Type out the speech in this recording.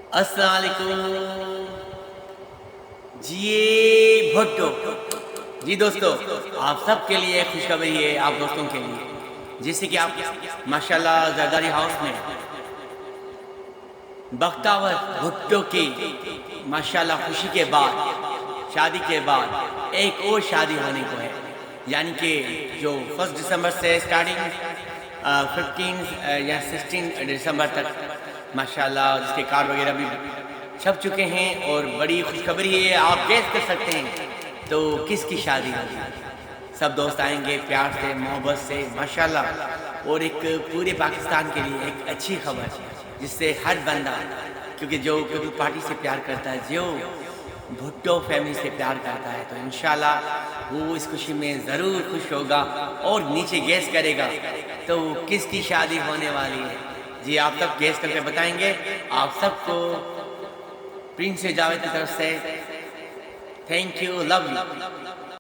अस्सलाम वालेकुम जी। ये भुट्टो जी दोस्तों, आप सब के लिए खुशखबरी है, आप दोस्तों के लिए। जैसे कि आप माशाल्लाह जरदारी हाउस में बख्तावर भुट्टो की माशाल्लाह खुशी के बाद, शादी के बाद एक और शादी होने को है, यानी कि जो 1 दिसंबर से स्टार्टिंग 15 या 16 दिसंबर तक माशाल्लाह जिसके कार्ड वगैरह भी छप चुके हैं। और बड़ी खुशखबरी है, आप गेस कर सकते हैं तो किसकी शादी होगी। सब दोस्त आएंगे प्यार से मोहब्बत से माशाल्लाह। और एक पूरे पाकिस्तान के लिए एक अच्छी खबर, जिससे हर बंदा, क्योंकि जो पीपल पार्टी से प्यार करता है, जो भुट्टो फैमिली से प्यार करता है, तो इंशाल्लाह वो इस खुशी में ज़रूर खुश होगा और नीचे गैस करेगा तो किसकी शादी होने वाली है। जी आप सब गैस करके बताएंगे। आप सबको प्रिंस जावेद की तरफ से थैंक यू, लव यू।